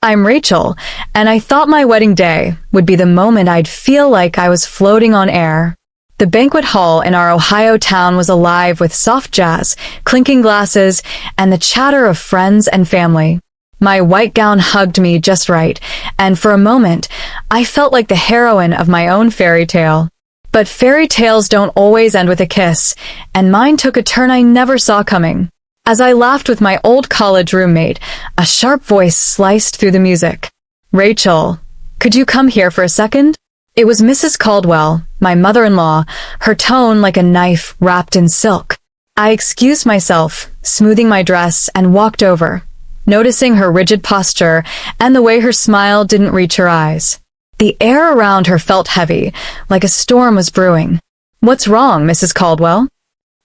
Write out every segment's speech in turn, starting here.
I'm Rachel, and I thought my wedding day would be the moment I'd feel like I was floating on air. The banquet hall in our Ohio town was alive with soft jazz, clinking glasses, and the chatter of friends and family. My white gown hugged me just right, and for a moment, I felt like the heroine of my own fairy tale. But fairy tales don't always end with a kiss, and mine took a turn I never saw coming. As I laughed with my old college roommate, a sharp voice sliced through the music. "Rachel, could you come here for a second?" It was Mrs. Caldwell, my mother-in-law, her tone like a knife wrapped in silk. I excused myself, smoothing my dress, and walked over, noticing her rigid posture and the way her smile didn't reach her eyes. The air around her felt heavy, like a storm was brewing. "What's wrong, Mrs. Caldwell?"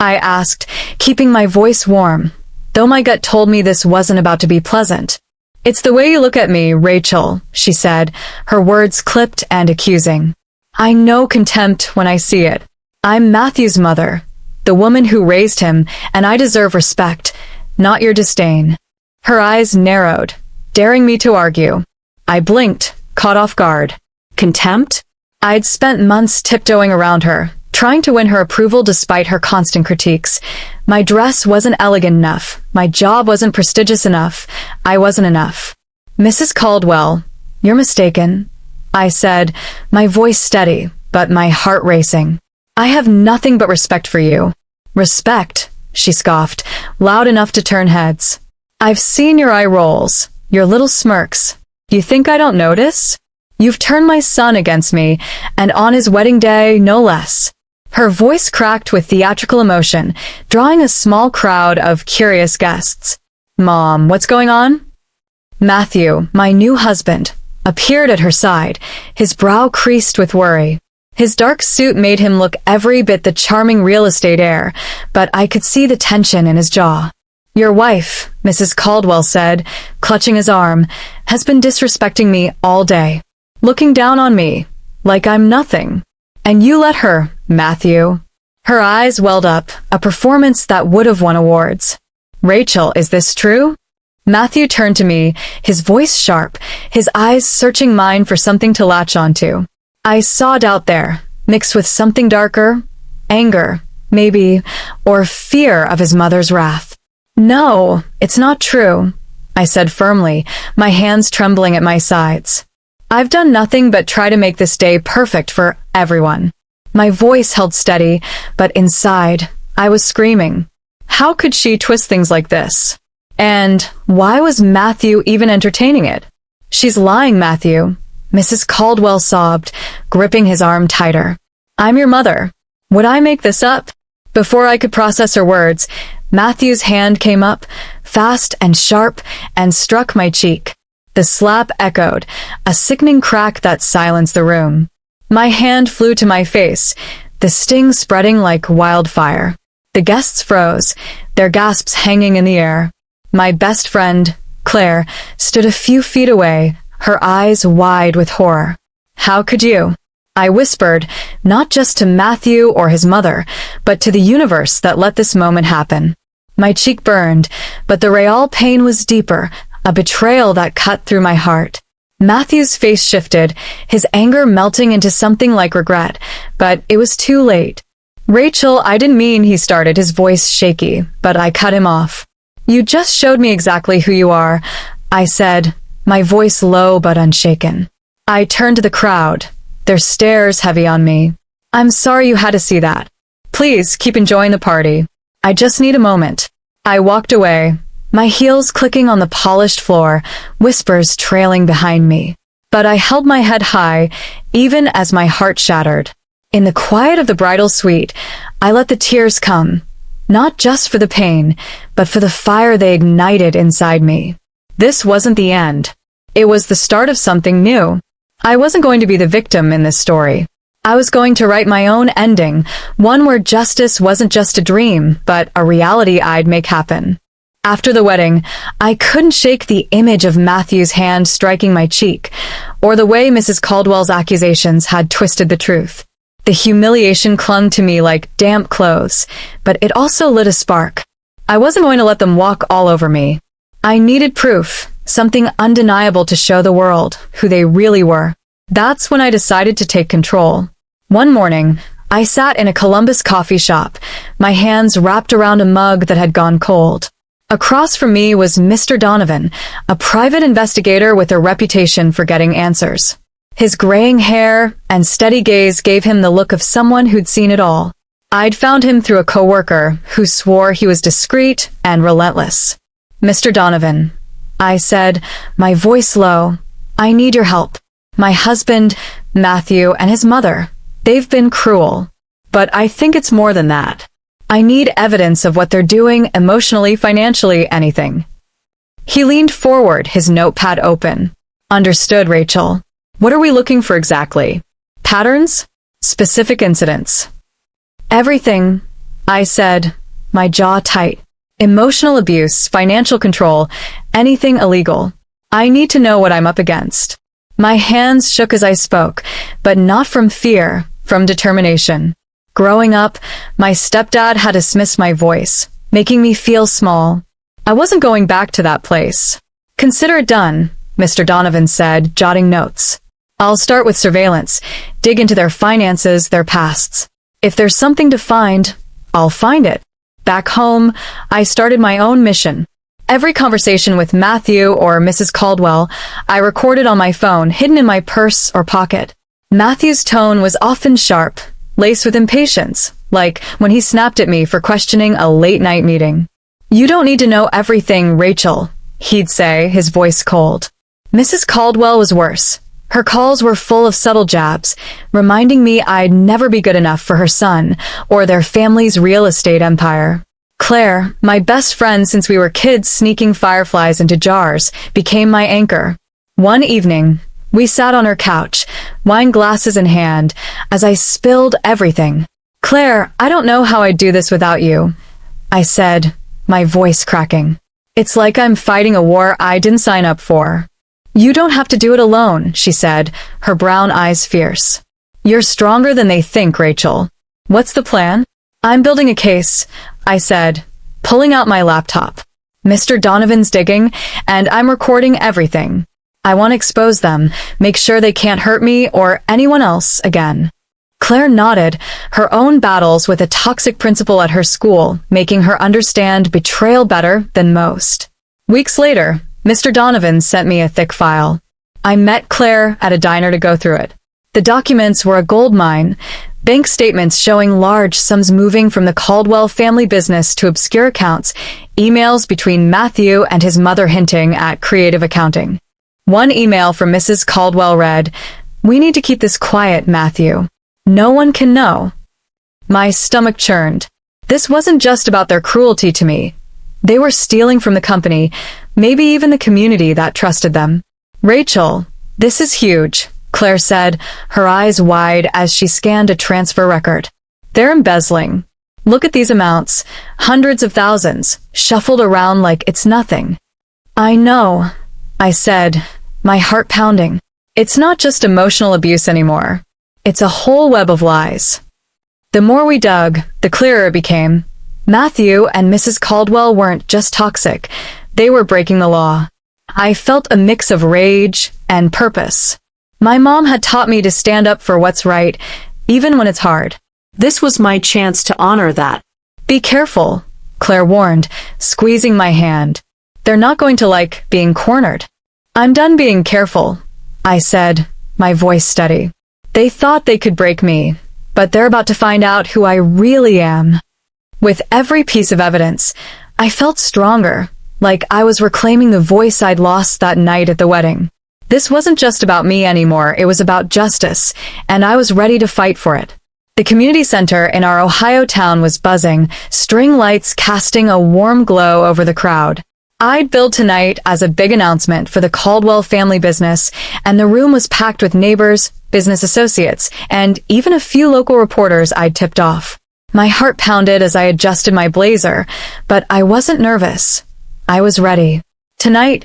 I asked, keeping my voice warm, though my gut told me this wasn't about to be pleasant. "It's the way you look at me, Rachel," she said, her words clipped and accusing. "I know contempt when I see it. I'm Matthew's mother, the woman who raised him, and I deserve respect, not your disdain." Her eyes narrowed, daring me to argue. I blinked, caught off guard. Contempt? I'd spent months tiptoeing around her, trying to win her approval despite her constant critiques. My dress wasn't elegant enough. My job wasn't prestigious enough. I wasn't enough. "Mrs. Caldwell, you're mistaken," I said, my voice steady, but my heart racing. "I have nothing but respect for you." "Respect?" she scoffed, loud enough to turn heads. "I've seen your eye rolls, your little smirks. You think I don't notice? You've turned my son against me, and on his wedding day, no less." Her voice cracked with theatrical emotion, drawing a small crowd of curious guests. "Mom, what's going on?" Matthew, my new husband, appeared at her side, his brow creased with worry. His dark suit made him look every bit the charming real estate heir, but I could see the tension in his jaw. "Your wife," Mrs. Caldwell said, clutching his arm, "has been disrespecting me all day, looking down on me, like I'm nothing. And you let her, Matthew." Her eyes welled up, a performance that would have won awards. "Rachel, is this true?" Matthew turned to me, his voice sharp, his eyes searching mine for something to latch onto. I saw doubt there, mixed with something darker, anger, maybe, or fear of his mother's wrath. "No, it's not true," I said firmly, my hands trembling at my sides. "I've done nothing but try to make this day perfect for everyone." My voice held steady, but inside, I was screaming. How could she twist things like this? And why was Matthew even entertaining it? "She's lying, Matthew," Mrs. Caldwell sobbed, gripping his arm tighter. "I'm your mother. Would I make this up?" Before I could process her words, Matthew's hand came up, fast and sharp, and struck my cheek. The slap echoed, a sickening crack that silenced the room. My hand flew to my face, the sting spreading like wildfire. The guests froze, their gasps hanging in the air. My best friend, Claire, stood a few feet away, her eyes wide with horror. "How could you?" I whispered, not just to Matthew or his mother, but to the universe that let this moment happen. My cheek burned, but the real pain was deeper, a betrayal that cut through my heart. Matthew's face shifted, his anger melting into something like regret, but it was too late. "Rachel, I didn't mean," he started, his voice shaky, but I cut him off. "You just showed me exactly who you are," I said, my voice low but unshaken. I turned to the crowd, their stares heavy on me. "I'm sorry you had to see that. Please keep enjoying the party. I just need a moment." I walked away, my heels clicking on the polished floor, whispers trailing behind me. But I held my head high, even as my heart shattered. In the quiet of the bridal suite, I let the tears come, not just for the pain, but for the fire they ignited inside me. This wasn't the end. It was the start of something new. I wasn't going to be the victim in this story. I was going to write my own ending, one where justice wasn't just a dream, but a reality I'd make happen. After the wedding, I couldn't shake the image of Matthew's hand striking my cheek, or the way Mrs. Caldwell's accusations had twisted the truth. The humiliation clung to me like damp clothes, but it also lit a spark. I wasn't going to let them walk all over me. I needed proof, something undeniable to show the world who they really were. That's when I decided to take control. One morning, I sat in a Columbus coffee shop, my hands wrapped around a mug that had gone cold. Across from me was Mr. Donovan, a private investigator with a reputation for getting answers. His graying hair and steady gaze gave him the look of someone who'd seen it all. I'd found him through a coworker who swore he was discreet and relentless. "Mr. Donovan," I said, my voice low, "I need your help. My husband, Matthew, and his mother, they've been cruel. But I think it's more than that. I need evidence of what they're doing emotionally, financially, anything." He leaned forward, his notepad open. "Understood, Rachel. What are we looking for exactly? Patterns? Specific incidents?" "Everything," I said, my jaw tight. "Emotional abuse, financial control, anything illegal. I need to know what I'm up against." My hands shook as I spoke, but not from fear, from determination. Growing up, my stepdad had dismissed my voice, making me feel small. I wasn't going back to that place. "Consider it done," Mr. Donovan said, jotting notes. "I'll start with surveillance, dig into their finances, their pasts. If there's something to find, I'll find it." Back home, I started my own mission. Every conversation with Matthew or Mrs. Caldwell, I recorded on my phone, hidden in my purse or pocket. Matthew's tone was often sharp, laced with impatience, like when he snapped at me for questioning a late-night meeting. "You don't need to know everything, Rachel," he'd say, his voice cold. Mrs. Caldwell was worse. Her calls were full of subtle jabs, reminding me I'd never be good enough for her son or their family's real estate empire. Claire, my best friend since we were kids sneaking fireflies into jars, became my anchor. One evening, we sat on her couch, wine glasses in hand, as I spilled everything. "Claire, I don't know how I'd do this without you," I said, my voice cracking. "It's like I'm fighting a war I didn't sign up for." "You don't have to do it alone," she said, her brown eyes fierce. "You're stronger than they think, Rachel. What's the plan?" "I'm building a case," I said, pulling out my laptop. "Mr. Donovan's digging, and I'm recording everything. I want to expose them, make sure they can't hurt me or anyone else again." Claire nodded, her own battles with a toxic principal at her school, making her understand betrayal better than most. Weeks later, Mr. Donovan sent me a thick file. I met Claire at a diner to go through it. The documents were a goldmine, bank statements showing large sums moving from the Caldwell family business to obscure accounts, emails between Matthew and his mother hinting at creative accounting. One email from Mrs. Caldwell read, "We need to keep this quiet, Matthew. No one can know." My stomach churned. This wasn't just about their cruelty to me. They were stealing from the company, maybe even the community that trusted them. "Rachel, this is huge," Claire said, her eyes wide as she scanned a transfer record. "They're embezzling. Look at these amounts, hundreds of thousands, shuffled around like it's nothing." "I know," I said, my heart pounding. "It's not just emotional abuse anymore. It's a whole web of lies." The more we dug, the clearer it became. Matthew and Mrs. Caldwell weren't just toxic, they were breaking the law. I felt a mix of rage and purpose. My mom had taught me to stand up for what's right, even when it's hard. This was my chance to honor that. "Be careful," Claire warned, squeezing my hand. "They're not going to like being cornered." "I'm done being careful," I said, my voice steady. "They thought they could break me, but they're about to find out who I really am." With every piece of evidence, I felt stronger, like I was reclaiming the voice I'd lost that night at the wedding. This wasn't just about me anymore, it was about justice, and I was ready to fight for it. The community center in our Ohio town was buzzing, string lights casting a warm glow over the crowd. I'd billed tonight as a big announcement for the Caldwell family business, and the room was packed with neighbors, business associates, and even a few local reporters I'd tipped off. My heart pounded as I adjusted my blazer, but I wasn't nervous. I was ready. Tonight,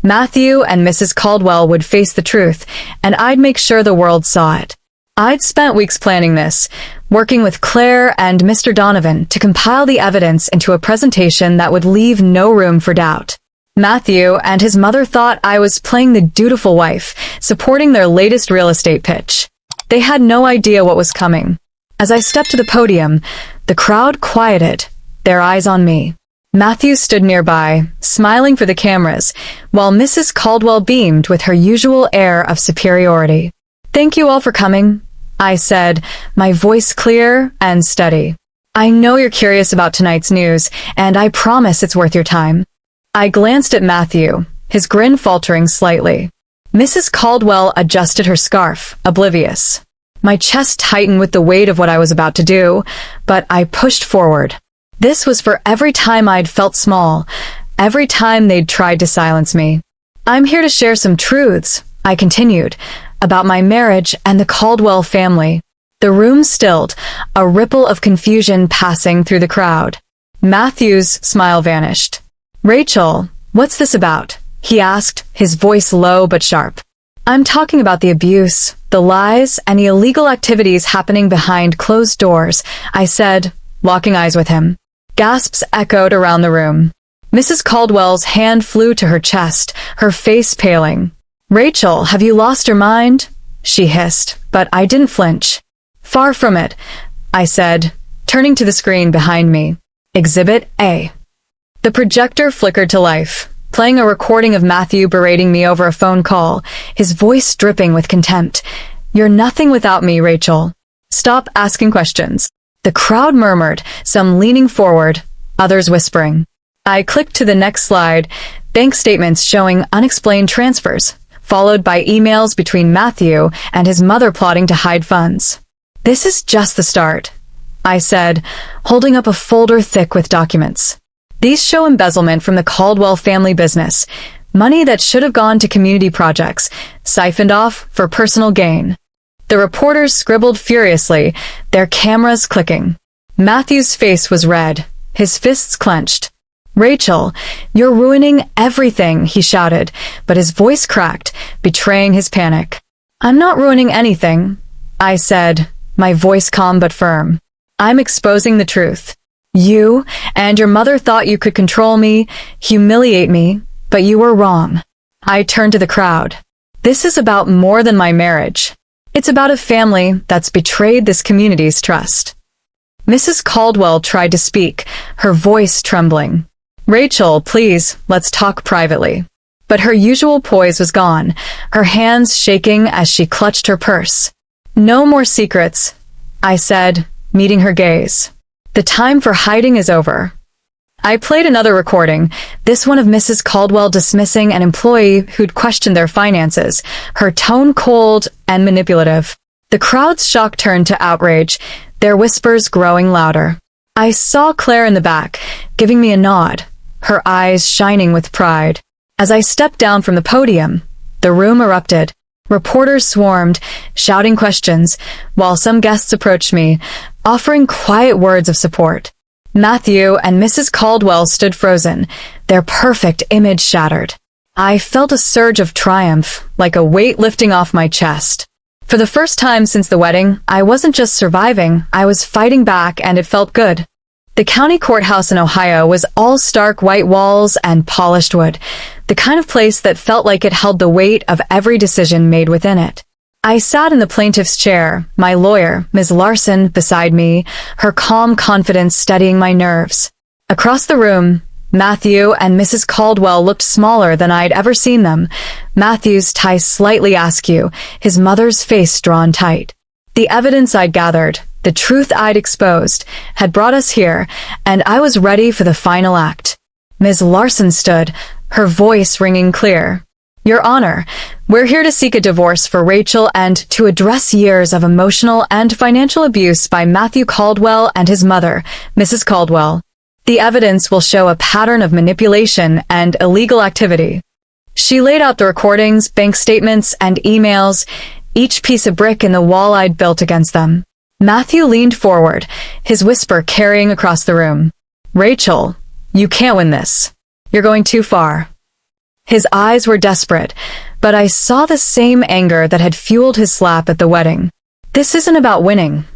Matthew and Mrs. Caldwell would face the truth, and I'd make sure the world saw it. I'd spent weeks planning this, working with Claire and Mr. Donovan to compile the evidence into a presentation that would leave no room for doubt. Matthew and his mother thought I was playing the dutiful wife, supporting their latest real estate pitch. They had no idea what was coming. As I stepped to the podium, the crowd quieted, their eyes on me. Matthew stood nearby, smiling for the cameras, while Mrs. Caldwell beamed with her usual air of superiority. "Thank you all for coming," I said, my voice clear and steady. "I know you're curious about tonight's news, and I promise it's worth your time." I glanced at Matthew, his grin faltering slightly. Mrs. Caldwell adjusted her scarf, oblivious. My chest tightened with the weight of what I was about to do, but I pushed forward. This was for every time I'd felt small, every time they'd tried to silence me. "I'm here to share some truths," I continued, "about my marriage and the Caldwell family." The room stilled, a ripple of confusion passing through the crowd. Matthew's smile vanished. "Rachel, what's this about?" he asked, his voice low but sharp. "I'm talking about the abuse, the lies, and the illegal activities happening behind closed doors," I said, locking eyes with him. Gasps echoed around the room. Mrs. Caldwell's hand flew to her chest, her face paling. "Rachel, have you lost your mind?" she hissed, but I didn't flinch. "Far from it," I said, turning to the screen behind me. Exhibit A. The projector flickered to life, playing a recording of Matthew berating me over a phone call, his voice dripping with contempt. "You're nothing without me, Rachel. Stop asking questions." The crowd murmured, some leaning forward, others whispering. I clicked to the next slide, bank statements showing unexplained transfers, followed by emails between Matthew and his mother plotting to hide funds. "This is just the start," I said, holding up a folder thick with documents. "These show embezzlement from the Caldwell family business, money that should have gone to community projects, siphoned off for personal gain." The reporters scribbled furiously, their cameras clicking. Matthew's face was red, his fists clenched. "Rachel, you're ruining everything," he shouted, but his voice cracked, betraying his panic. "I'm not ruining anything," I said, my voice calm but firm. "I'm exposing the truth. You and your mother thought you could control me, humiliate me, but you were wrong." I turned to the crowd. "This is about more than my marriage. It's about a family that's betrayed this community's trust." Mrs. Caldwell tried to speak, her voice trembling. "Rachel, please, let's talk privately." But her usual poise was gone, her hands shaking as she clutched her purse. "No more secrets," I said, meeting her gaze. "The time for hiding is over." I played another recording, this one of Mrs. Caldwell dismissing an employee who'd questioned their finances, her tone cold and manipulative. The crowd's shock turned to outrage, their whispers growing louder. I saw Claire in the back, giving me a nod, her eyes shining with pride. As I stepped down from the podium, the room erupted. Reporters swarmed, shouting questions, while some guests approached me, offering quiet words of support. Matthew and Mrs. Caldwell stood frozen, their perfect image shattered. I felt a surge of triumph, like a weight lifting off my chest. For the first time since the wedding, I wasn't just surviving, I was fighting back, and it felt good. The county courthouse in Ohio was all stark white walls and polished wood, the kind of place that felt like it held the weight of every decision made within it. I sat in the plaintiff's chair, my lawyer, Ms. Larson, beside me, her calm confidence steadying my nerves. Across the room, Matthew and Mrs. Caldwell looked smaller than I'd ever seen them, Matthew's tie slightly askew, his mother's face drawn tight. The evidence I'd gathered, the truth I'd exposed, had brought us here, and I was ready for the final act. Ms. Larson stood, her voice ringing clear. "Your Honor, we're here to seek a divorce for Rachel and to address years of emotional and financial abuse by Matthew Caldwell and his mother, Mrs. Caldwell. The evidence will show a pattern of manipulation and illegal activity." She laid out the recordings, bank statements, and emails, each piece a brick in the wall I'd built against them. Matthew leaned forward, his whisper carrying across the room. "Rachel, you can't win this. You're going too far." His eyes were desperate, but I saw the same anger that had fueled his slap at the wedding. "This isn't about winning,"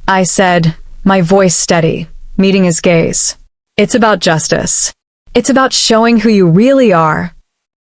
I said, my voice steady, meeting his gaze. "It's about justice. It's about showing who you really are.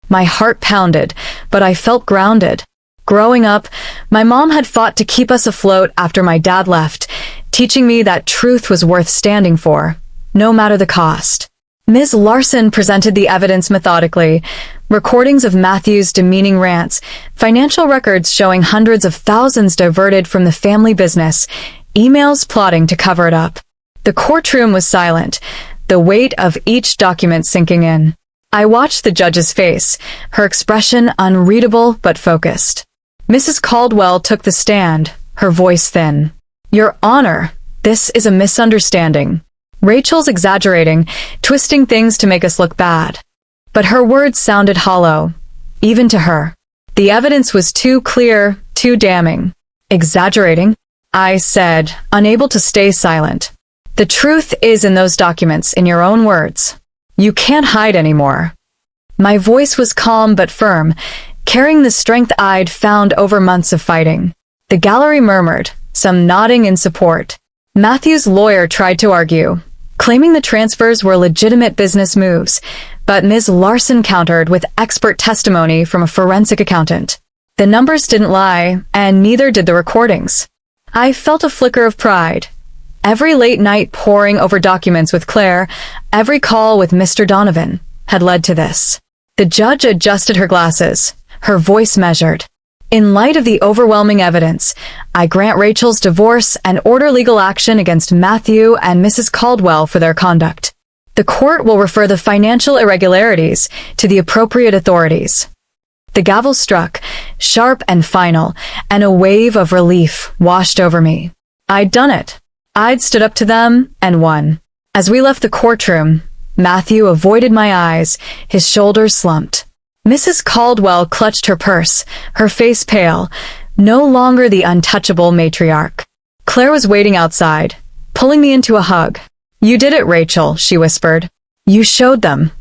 My heart pounded, but I felt grounded. Growing up, my mom had fought to keep us afloat after my dad left, teaching me that truth was worth standing for, no matter the cost. Ms. Larson presented the evidence methodically, recordings of Matthew's demeaning rants, financial records showing hundreds of thousands diverted from the family business, emails plotting to cover it up. The courtroom was silent, the weight of each document sinking in. I watched the judge's face, her expression unreadable but focused. Mrs. Caldwell took the stand, her voice thin. "Your Honor, this is a misunderstanding. Rachel's exaggerating, twisting things to make us look bad." But her words sounded hollow, even to her. The evidence was too clear, too damning. "Exaggerating?" I said, unable to stay silent. "The truth is in those documents, in your own words. You can't hide anymore." My voice was calm but firm, carrying the strength I'd found over months of fighting. The gallery murmured, some nodding in support. Matthew's lawyer tried to argue, claiming the transfers were legitimate business moves, but Ms. Larson countered with expert testimony from a forensic accountant. The numbers didn't lie, and neither did the recordings. I felt a flicker of pride. Every late night poring over documents with Claire, every call with Mr. Donovan, had led to this. The judge adjusted her glasses, her voice measured. "In light of the overwhelming evidence, I grant Rachel's divorce and order legal action against Matthew and Mrs. Caldwell for their conduct. The court will refer the financial irregularities to the appropriate authorities." The gavel struck, sharp and final, and a wave of relief washed over me. I'd done it. I'd stood up to them and won. As we left the courtroom, Matthew avoided my eyes, his shoulders slumped. Mrs. Caldwell clutched her purse, her face pale, no longer the untouchable matriarch. Claire was waiting outside, pulling me into a hug. "You did it, Rachel," she whispered. "You showed them."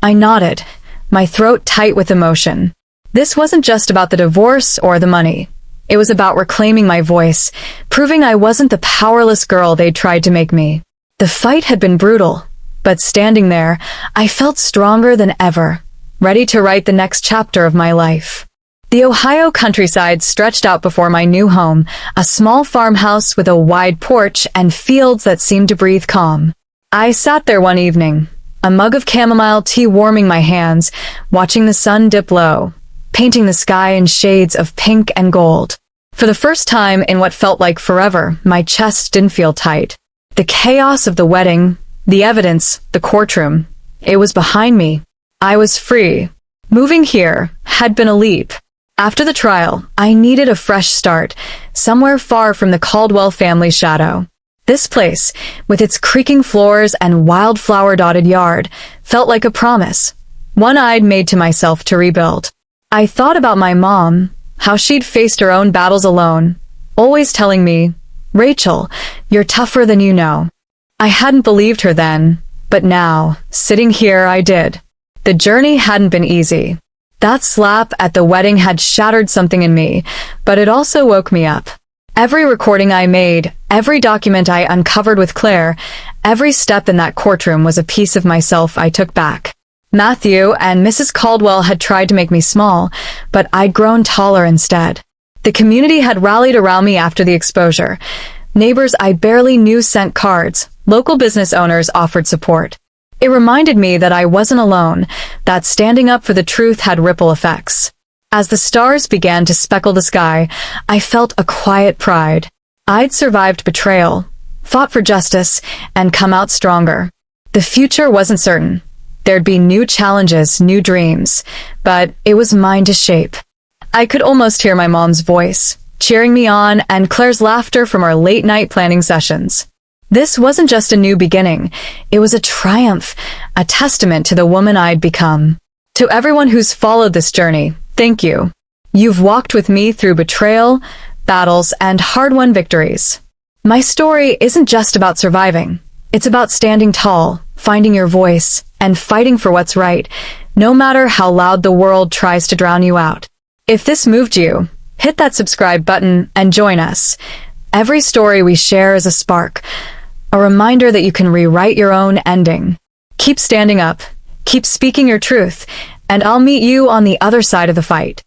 I nodded, my throat tight with emotion. This wasn't just about the divorce or the money. It was about reclaiming my voice, proving I wasn't the powerless girl they'd tried to make me. The fight had been brutal, but standing there, I felt stronger than ever, ready to write the next chapter of my life. The Ohio countryside stretched out before my new home, a small farmhouse with a wide porch and fields that seemed to breathe calm. I sat there one evening, a mug of chamomile tea warming my hands, watching the sun dip low, painting the sky in shades of pink and gold. For the first time in what felt like forever, my chest didn't feel tight. The chaos of the wedding, the evidence, the courtroom, it was behind me. I was free. Moving here had been a leap. After the trial, I needed a fresh start, somewhere far from the Caldwell family shadow. This place, with its creaking floors and wildflower-dotted yard, felt like a promise, one I'd made to myself to rebuild. I thought about my mom, how she'd faced her own battles alone, always telling me, "Rachel, you're tougher than you know." I hadn't believed her then, but now, sitting here, I did. The journey hadn't been easy. That slap at the wedding had shattered something in me, but it also woke me up. Every recording I made, every document I uncovered with Claire, every step in that courtroom was a piece of myself I took back. Matthew and Mrs. Caldwell had tried to make me small, but I'd grown taller instead. The community had rallied around me after the exposure. Neighbors I barely knew sent cards. Local business owners offered support. It reminded me that I wasn't alone, that standing up for the truth had ripple effects. As the stars began to speckle the sky, I felt a quiet pride. I'd survived betrayal, fought for justice, and come out stronger. The future wasn't certain. There'd be new challenges, new dreams, but it was mine to shape. I could almost hear my mom's voice, cheering me on, and Claire's laughter from our late-night planning sessions. This wasn't just a new beginning. It was a triumph, a testament to the woman I'd become. To everyone who's followed this journey, thank you. You've walked with me through betrayal, battles, and hard-won victories. My story isn't just about surviving. It's about standing tall, finding your voice, and fighting for what's right, no matter how loud the world tries to drown you out. If this moved you, hit that subscribe button and join us. Every story we share is a spark, a reminder that you can rewrite your own ending. Keep standing up, Keep speaking your truth, and I'll meet you on the other side of the fight.